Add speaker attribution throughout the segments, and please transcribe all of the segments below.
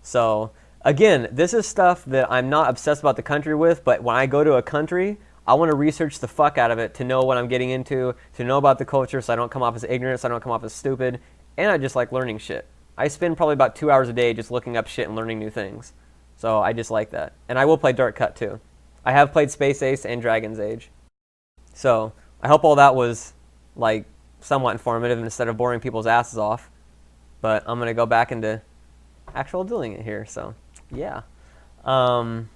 Speaker 1: So again, this is stuff that I'm not obsessed about the country with, but when I go to a country, I want to research the fuck out of it to know what I'm getting into, to know about the culture so I don't come off as ignorant, so I don't come off as stupid, and I just like learning shit. I spend probably about 2 hours a day just looking up shit and learning new things. So I just like that. And I will play Dark Cut too. I have played Space Ace and Dragon's Age. So I hope all that was like somewhat informative instead of boring people's asses off. But I'm going to go back into actual doing it here. So yeah. Oh,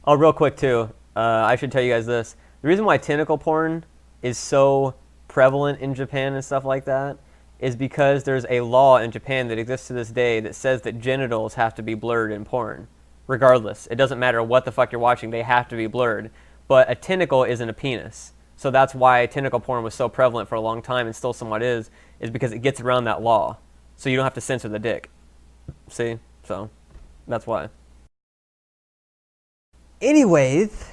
Speaker 1: real quick too. I should tell you guys this. The reason why tentacle porn is so prevalent in Japan and stuff like that is because there's a law in Japan that exists to this day that says that genitals have to be blurred in porn. Regardless. It doesn't matter what the fuck you're watching. They have to be blurred. But a tentacle isn't a penis. So that's why tentacle porn was so prevalent for a long time and still somewhat is because it gets around that law. So you don't have to censor the dick. See? So that's why. Anyways,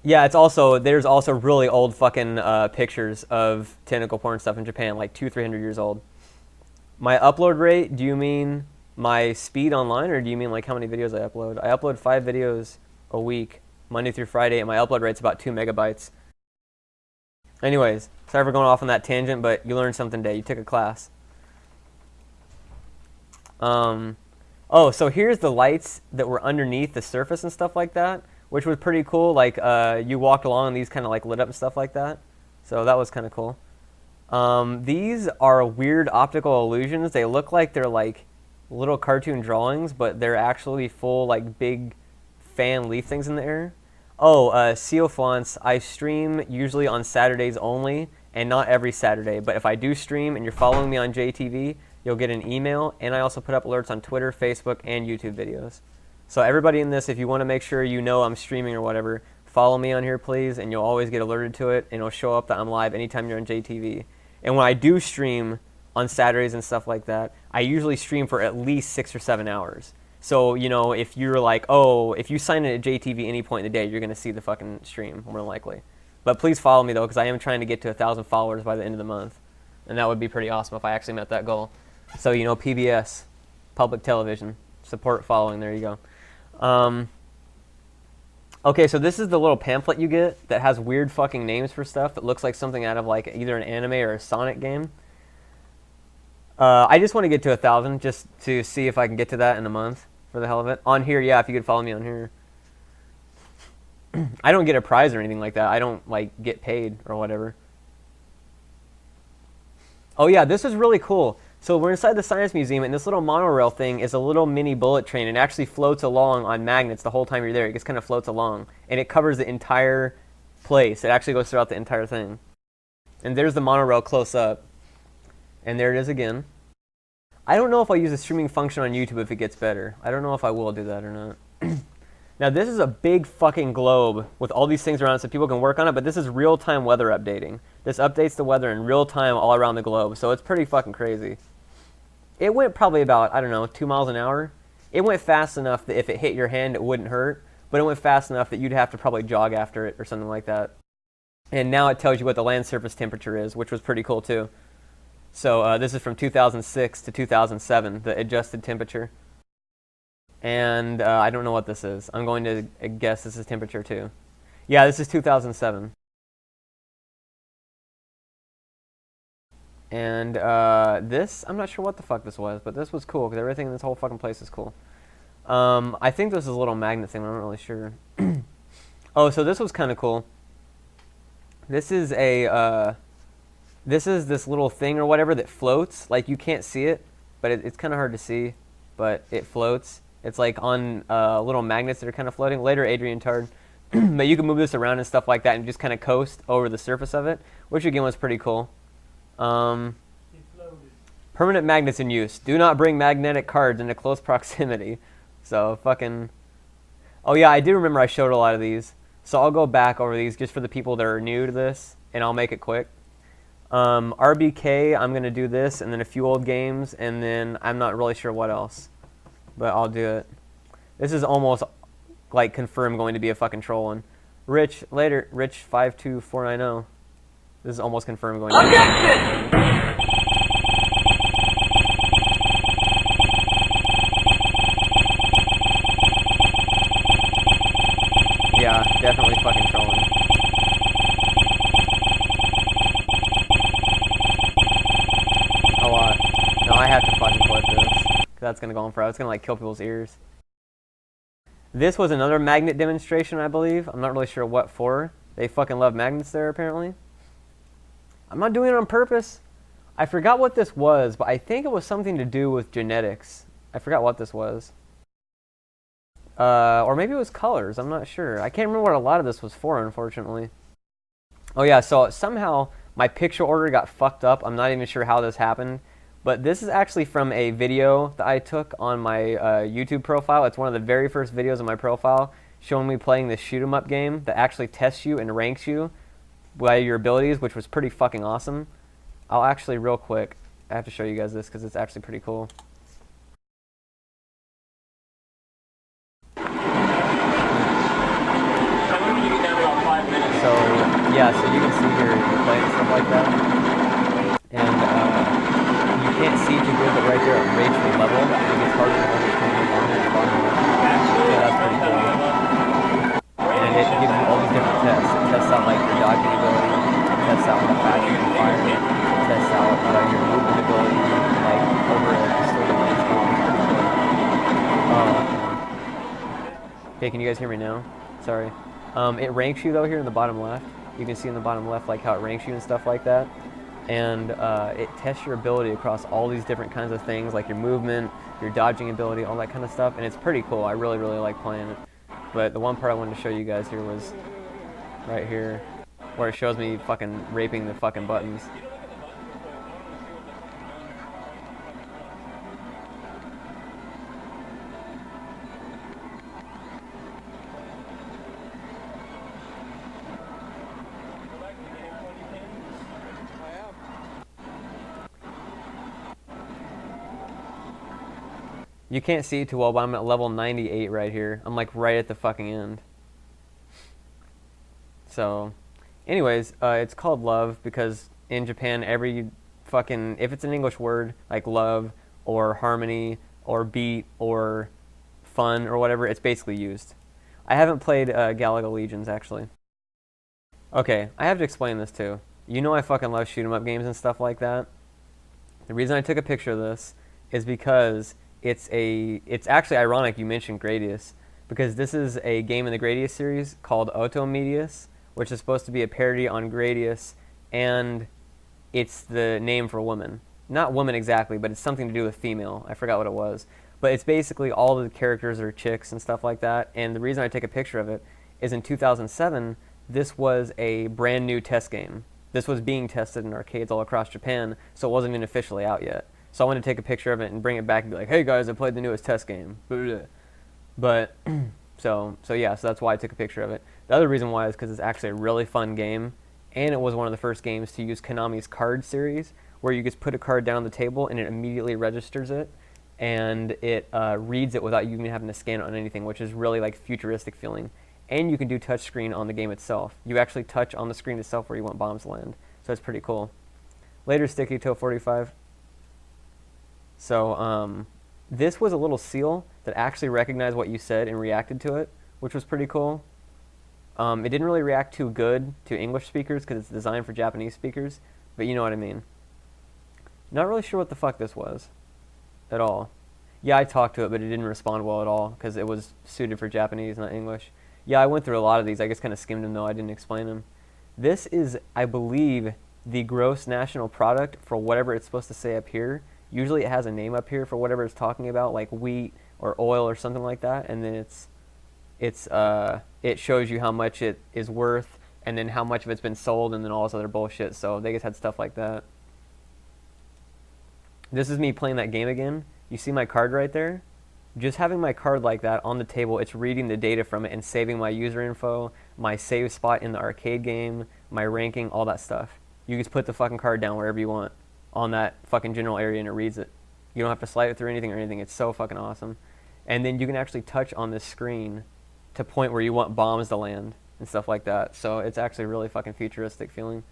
Speaker 1: yeah, there's also really old fucking pictures of tentacle porn stuff in Japan, like 200-300 years old. My upload rate, do you mean my speed online, or do you mean like how many videos I upload? I upload 5 videos a week, Monday through Friday, and my upload rate's about 2 megabytes. Anyways, sorry for going off on that tangent, but you learned something today. You took a class. Oh, so here's the lights that were underneath the surface and stuff like that, which was pretty cool. Like, you walked along and these kind of like lit up and stuff like that. So that was kind of cool. These are weird optical illusions. They look like they're like little cartoon drawings, but they're actually full like big fan leaf things in the air. Oh, Seoflance, I stream usually on Saturdays only, and not every Saturday. But if I do stream and you're following me on JTV, you'll get an email, and I also put up alerts on Twitter, Facebook, and YouTube videos. So everybody in this, if you want to make sure you know I'm streaming or whatever, follow me on here, please, and you'll always get alerted to it, and it'll show up that I'm live anytime you're on JTV. And when I do stream on Saturdays and stuff like that, I usually stream for at least 6 or 7 hours. So, you know, if you're like, oh, if you sign in at JTV any point in the day, you're going to see the fucking stream, more than likely. But please follow me, though, because I am trying to get to 1,000 followers by the end of the month. And that would be pretty awesome if I actually met that goal. So, you know, PBS, public television, support following, there you go. Okay, so this is the little pamphlet you get that has weird fucking names for stuff that looks like something out of like either an anime or a Sonic game. I just want to get to 1,000 just to see if I can get to that in a month for the hell of it. On here, yeah, if you could follow me on here. I don't get a prize or anything like that. I don't like get paid or whatever. Oh yeah, this is really cool. So we're inside the Science Museum, and this little monorail thing is a little mini bullet train. It actually floats along on magnets the whole time you're there. It just kind of floats along, and it covers the entire place. It actually goes throughout the entire thing. And there's the monorail close up. And there it is again. I don't know if I'll use the streaming function on YouTube if it gets better. I don't know if I will do that or not. Now, this is a big fucking globe with all these things around it so people can work on it, but this is real-time weather updating. This updates the weather in real time all around the globe, so it's pretty fucking crazy. It went probably about, I don't know, 2 miles an hour. It went fast enough that if it hit your hand, it wouldn't hurt, but it went fast enough that you'd have to probably jog after it or something like that. And now it tells you what the land surface temperature is, which was pretty cool too. So this is from 2006 to 2007, the adjusted temperature. And I don't know what this is. I'm going to guess this is temperature too. Yeah, this is 2007. And this, I'm not sure what the fuck this was, but this was cool because everything in this whole fucking place is cool. I think this is a little magnet thing, but I'm not really sure. Oh, so this was kind of cool. This is this little thing or whatever that floats. Like, you can't see it, but it's kind of hard to see, but it floats. It's like on little magnets that are kind of floating. Later, Adrian Tard. But you can move this around and stuff like that and just kind of coast over the surface of it, which again was pretty cool. Permanent magnets in use. Do not bring magnetic cards into close proximity. So fucking... Oh yeah, I do remember I showed a lot of these. So I'll go back over these just for the people that are new to this, and I'll make it quick. RBK, I'm going to do this, and then a few old games, and then I'm not really sure what else. But I'll do it. This is almost like confirmed going to be a fucking troll one. Rich, later, Rich52490. This is almost confirmed going to be. That's gonna go on forever. It's gonna like kill people's ears. This was another magnet demonstration, I believe. I'm not really sure what for. They fucking love magnets there, apparently. I'm not doing it on purpose. I forgot what this was, but I think it was something to do with genetics. I forgot what this was. Or maybe it was colors. I'm not sure. I can't remember what a lot of this was for, unfortunately. Oh yeah, so somehow my picture order got fucked up. I'm not even sure how this happened. But this is actually from a video that I took on my YouTube profile. It's one of the very first videos on my profile showing me playing this shoot 'em up game that actually tests you and ranks you by your abilities, which was pretty fucking awesome. I'll actually, real quick, I have to show you guys this because it's actually pretty cool. So, yeah, so you can see here, you're playing stuff like that. And, you can't see too good, but right there it rates your level. It gets harder and harder to move on at the bottom. So that's pretty cool. And it gives you all these different tests. It tests out, like, your dodging ability. It tests out how fast you can fire. It tests out your movement ability, like, over a distorted landscape. It's pretty cool. Okay, can you guys hear me now? Sorry. It ranks you, though, here in the bottom left. You can see in the bottom left, like, how it ranks you and stuff like that. And it tests your ability across all these different kinds of things, like your movement, your dodging ability, all that kind of stuff. And it's pretty cool. I really, really like playing it. But the one part I wanted to show you guys here was right here, where it shows me fucking raping the fucking buttons. You can't see it too well, but I'm at level 98 right here. I'm like right at the fucking end. So, anyways, it's called love because in Japan, every fucking, if it's an English word, like love or harmony or beat or fun or whatever, it's basically used. I haven't played Galaga Legions, actually. Okay, I have to explain this too. You know I fucking love shoot 'em up games and stuff like that. The reason I took a picture of this is because it's actually ironic you mentioned Gradius, because this is a game in the Gradius series called Oto Medius, which is supposed to be a parody on Gradius, and it's the name for woman. Not woman exactly, but it's something to do with female. I forgot what it was. But it's basically all the characters are chicks and stuff like that, and the reason I take a picture of it is in 2007, this was a brand new test game. This was being tested in arcades all across Japan, so it wasn't even officially out yet. So I wanted to take a picture of it and bring it back and be like, hey guys, I played the newest test game. But, so yeah, so that's why I took a picture of it. The other reason why is because it's actually a really fun game, and it was one of the first games to use Konami's card series, where you just put a card down on the table and it immediately registers it, and it reads it without you even having to scan it on anything, which is really like futuristic feeling. And you can do touchscreen on the game itself. You actually touch on the screen itself where you want bombs to land. So it's pretty cool. Later, Sticky Toe 45. So this was a little seal that actually recognized what you said and reacted to it, which was pretty cool. It didn't really react too good to English speakers because it's designed for Japanese speakers, but you know what I mean. Not really sure what the fuck this was at all. Yeah, I talked to it, but it didn't respond well at all because it was suited for Japanese, not English. Yeah, I went through a lot of these. I just kind of skimmed them, though. I didn't explain them. This is, I believe, the gross national product for whatever it's supposed to say up here. Usually it has a name up here for whatever it's talking about, like wheat or oil or something like that, and then it shows you how much it is worth and then how much of it's been sold and then all this other bullshit. So they just had stuff like that. This is me playing that game again. You see my card right there? Just having my card like that on the table, it's reading the data from it and saving my user info, my save spot in the arcade game, my ranking, all that stuff. You just put the fucking card down wherever you want on that fucking general area and it reads it. You don't have to slide it through anything or anything. It's so fucking awesome. And then you can actually touch on this screen to point where you want bombs to land and stuff like that. So it's actually really fucking futuristic feeling.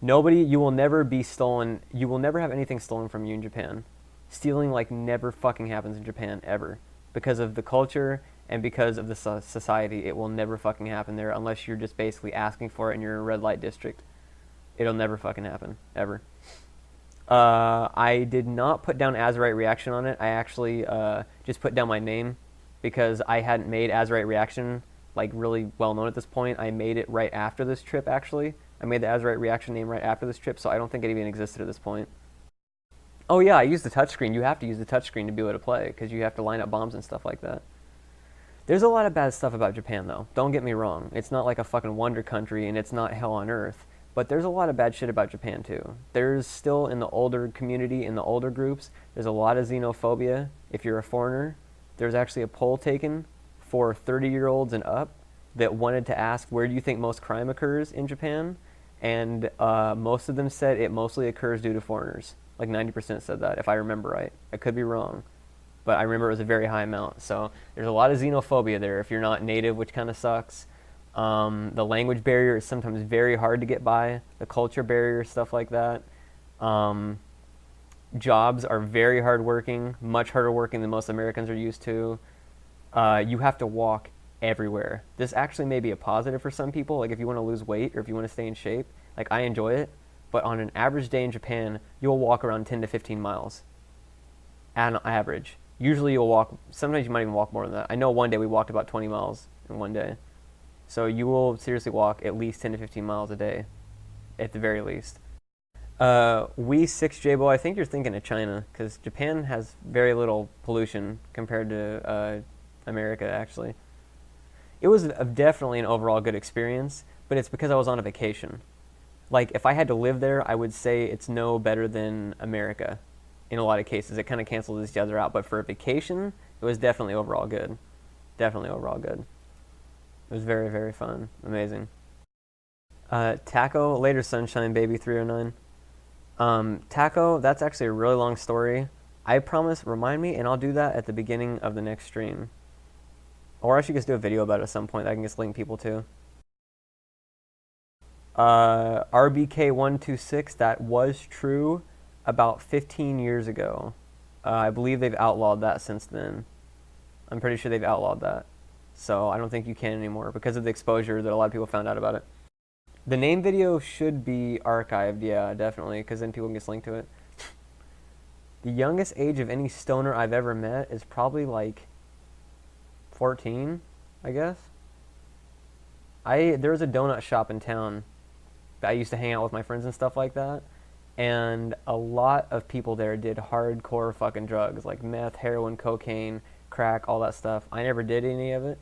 Speaker 1: You will never be stolen. You will never have anything stolen from you in Japan. Stealing like never fucking happens in Japan ever. Because of the culture and because of the society, it will never fucking happen there unless you're just basically asking for it and you're in a red light district. It'll never fucking happen, ever. I did not put down azurite reaction on it. I actually just put down my name because I hadn't made azurite reaction like really well known at this point. I made it right after this trip actually. I made the azurite reaction name right after this trip, so I don't think it even existed at this point. Oh yeah, I used the touchscreen. You have to use the touchscreen to be able to play because you have to line up bombs and stuff like that. There's a lot of bad stuff about Japan though. Don't get me wrong. It's not like a fucking wonder country and it's not hell on earth. But there's a lot of bad shit about Japan too. There's still in the older community, in the older groups, there's a lot of xenophobia if you're a foreigner. There's actually a poll taken for 30-year-olds and up that wanted to ask where do you think most crime occurs in Japan? And most of them said it mostly occurs due to foreigners. Like 90% said that, if I remember right. I could be wrong, but I remember it was a very high amount. So there's a lot of xenophobia there if you're not native, which kind of sucks. The language barrier is sometimes very hard to get by. The culture barrier, stuff like that. Jobs are very hardworking, much harder working than most Americans are used to. You have to walk everywhere. This actually may be a positive for some people. Like if you want to lose weight or if you want to stay in shape, like I enjoy it. But on an average day in Japan, you'll walk around 10 to 15 miles. At an average. Usually you'll walk, sometimes you might even walk more than that. I know one day we walked about 20 miles in one day. So you will seriously walk at least 10 to 15 miles a day, at the very least. We 6J-Bo, I think you're thinking of China, because Japan has very little pollution compared to America, actually. It was definitely an overall good experience, but it's because I was on a vacation. Like, if I had to live there, I would say it's no better than America in a lot of cases. It kind of cancels each other out, but for a vacation, it was definitely overall good. Definitely overall good. It was very, very fun. Amazing. Taco, later sunshine, baby 309. Taco, that's actually a really long story. I promise, remind me, and I'll do that at the beginning of the next stream. Or I should just do a video about it at some point that I can just link people to. RBK126, that was true about 15 years ago. I believe they've outlawed that since then. I'm pretty sure they've outlawed that. So I don't think you can anymore because of the exposure that a lot of people found out about it. The name video should be archived, yeah, definitely, because then people can just link to it. The youngest age of any stoner I've ever met is probably like 14, I guess. There was a donut shop in town that I used to hang out with my friends and stuff like that, and a lot of people there did hardcore fucking drugs, like meth, heroin, cocaine, crack, all that stuff. I never did any of it,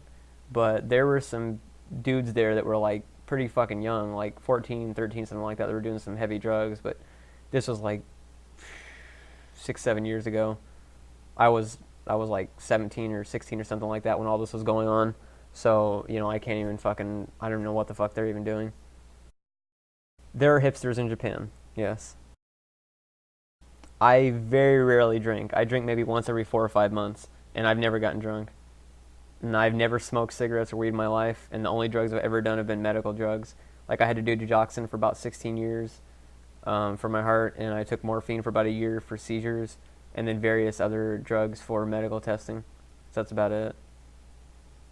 Speaker 1: but there were some dudes there that were like pretty fucking young, like 14, 13, something like that. They were doing some heavy drugs, but this was like 6, 7 years ago. I was like 17 or 16 or something like that when all this was going on. So, you know, I can't even fucking, I don't know what the fuck they're even doing. There are hipsters in Japan, yes. I very rarely drink. I drink maybe once every 4 or 5 months, and I've never gotten drunk. And I've never smoked cigarettes or weed in my life, and the only drugs I've ever done have been medical drugs. Like I had to do digoxin for about 16 years for my heart, and I took morphine for about a year for seizures, and then various other drugs for medical testing. So that's about it.